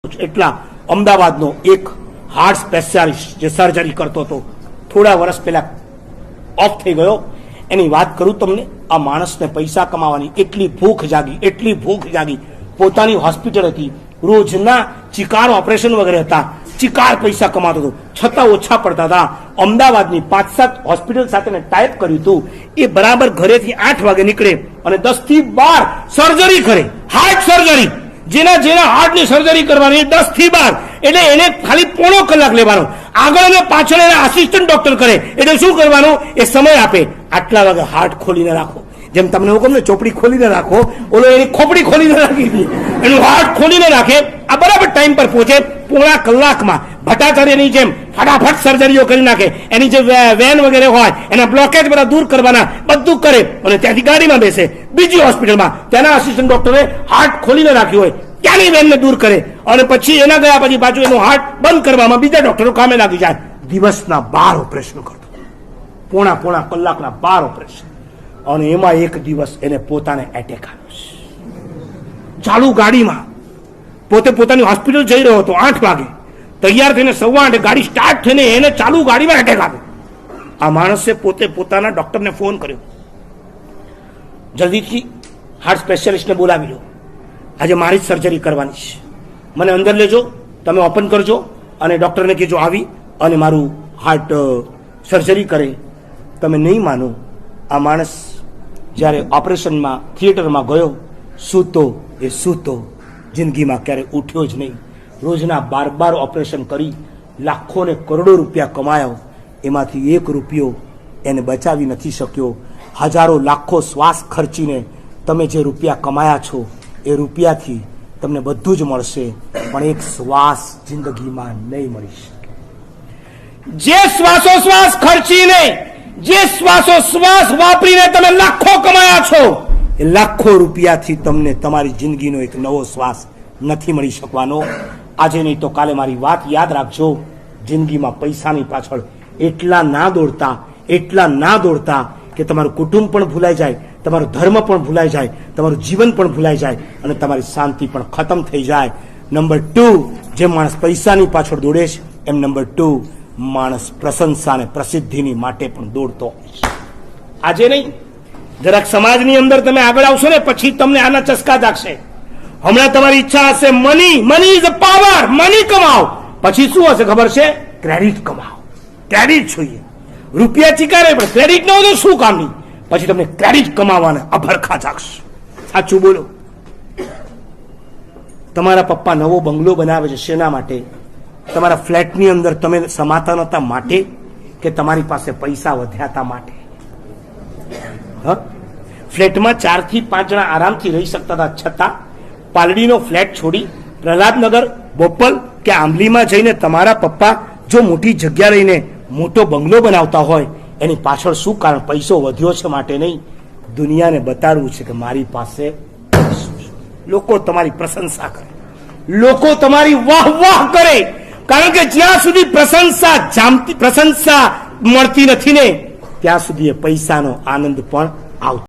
એટલા અમદાવાદનો એક heart specialist જે સર્જરી કરતો હતો થોડા વર્ષ પહેલા ઓફ થઈ ગયો. એની વાત કરું તમને. આ માણસને પૈસા કમાવાની એટલી ભૂખ જાગી. પોતાની હોસ્પિટલ હતી, રોજના ચિકાર ઓપરેશન વગેરે હતા, ચિકાર પૈસા કમાતો હતો, છતાં ઓછા પડતા હતા. અમદાવાદની 5-7 હોસ્પિટલ સાથે ટાઈપ કર્યું હતું. એ બરાબર ઘરેથી 8 વાગે નીકળે અને 10 થી 12 સર્જરી કરે, હાર્ટ સર્જરી. જેના હાર્ટની સર્જરી કરવાની 10 થી 12, એટલે એને ખાલી પોણો કલાક લેવાનો. આગળ અને પાછળ એના આસિસ્ટન્ટ ડોક્ટર કરે. એટલે શું કરવાનું? એ સમય આપે, આટલા વાગે હાર્ટ ખોલીને રાખો. જેમ તમને હું કહું ને, ચોપડી ખોલીને રાખો, ઓલો એની ખોપડી ખોલીને રાખી હતી, એનું હાર્ટ ખોલીને રાખે. આ બરાબર ટાઈમ પર પહોંચે, પોણા કલાકમાં ભટ્ટાચાર્યની જેમ ફટાફટ સર્જરીઓ કરી નાખે. એની જે વેન વગેરે હોય એના બ્લોકેજ બધા દૂર કરવાના, બધું કરે અને ત્યાંથી ગાડીમાં બેસે બીજી હોસ્પિટલમાં. ત્યાંના આસિસ્ટન્ટ ડોક્ટરે હાર્ટ ખોલીને રાખ્યું હોય, ત્યાંની વેનને દૂર કરે અને પછી એના ગયા પછી પાછું એનું હાર્ટ બંધ કરવામાં બીજા ડોક્ટરો કામે લાગી જાય. દિવસના 12 ઓપરેશન કરતો, પોણા કલાકના 12 ઓપરેશન. અને એમાં એક દિવસ એને પોતાને એટેક આવ્યો. ચાલુ ગાડીમાં પોતે પોતાની હોસ્પિટલ જઈ રહ્યો હતો, 8 વાગે તૈયાર થઈને 8:15 ગાડી સ્ટાર્ટ થઈને એને ચાલુ ગાડીમાં એટેક આવ્યો. આ માણસે પોતે પોતાના ડોક્ટરને ફોન કર્યો, જલ્દીથી હાર્ટ સ્પેશિયાલિસ્ટને બોલાવી લો, આજે મારી જ સર્જરી કરવાની છે, મને અંદર લેજો, તમે ઓપન કરજો અને ડોક્ટરને કહેજો આવી અને મારું હાર્ટ સર્જરી કરે. તમે નહીં માનો, આ માણસ જ્યારે ઓપરેશનમાં થિયેટરમાં ગયો, સૂતો, જિંદગીમાં ક્યારે ઉઠ્યો જ નહીં. રોજના 12 ઓપરેશન કરી લાખો ને કરોડો રૂપિયા કમાયો. એમાંથી 1 રૂપિયો એને બચાવી નથી શક્યો. હજારો લાખો શ્વાસ ખર્ચીને તમે જે રૂપિયા કમાયા છો એ રૂપિયાથી તમને બધું જ મળશે, પણ એક શ્વાસ જિંદગીમાં નહીં મળી શકે. જે શ્વાસોશ્વાસ ખર્ચીને, જે શ્વાસોશ્વાસ વાપરીને તમે લાખો કમાયા છો, એ લાખો રૂપિયાથી તમને તમારી જિંદગીનો એક નવો શ્વાસ નથી મળી શકવાનો. આજે નહીં તો કાલે મારી વાત યાદ રાખજો. જિંદગીમાં પૈસાની પાછળ એટલા ના દોડતા કે તમારું કુટુંબ પણ ભૂલાઈ જાય, તમારો ધર્મ પણ ભૂલાઈ જાય, તમારું જીવન પણ ભૂલાઈ જાય અને તમારી શાંતિ પણ ખતમ થઈ જાય. નંબર 2, જે માણસ પૈસાની પાછળ દોડે છે, એમ નંબર 2 માણસ પ્રશંસા અને પ્રસિદ્ધિની માટે પણ દોડતો હોય છે. આજે નહીં, જરાક સમાજની અંદર તમે આગળ આવશો ને પછી તમને આના ચસ્કા જાગશે. હમણાં તમારી ઈચ્છા હશે money is a power, money કમાઓ. પછી શું હશે ખબર છે? ક્રેડિટ કમાઓ. ક્રેડિટ જોઈએ, રૂપિયા ચીકારે પણ ક્રેડિટ ન હોય તો શું કામની. પછી તમને ક્રેડિટ કમાવાના અભરખા જાગશે. સાચું બોલો. તમારા પપ્પા નવો બંગલો બનાવે છે, શેના માટે? તમારા ફ્લેટની અંદર તમે સમાતા નતા માટે કે તમારી પાસે પૈસા વધ્યા હતા માટે? ફ્લેટમાં 4 થી 5 જણા આરામથી રહી શકતા હતા, છતાં પાલડીનો ફ્લેટ છોડી પ્રહલાદનગર, બોપલ કે આંબલીમાં જઈને તમારા પપ્પા જો મોટી જગ્યા લઈને મોટો બંગલો બનાવતા હોય, એની પાછળ શું કારણ? પૈસો વધ્યો છે માટે નહીં, દુનિયાને બતાડવું છે કે મારી પાસે પૈસો છે. લોકો તમારી પ્રશંસા કરે, લોકો તમારી વાહ કરે, કારણ કે જ્યાં સુધી પ્રશંસા મળતી નથી ને ત્યાં સુધી એ પૈસાનો આનંદ પણ આવતો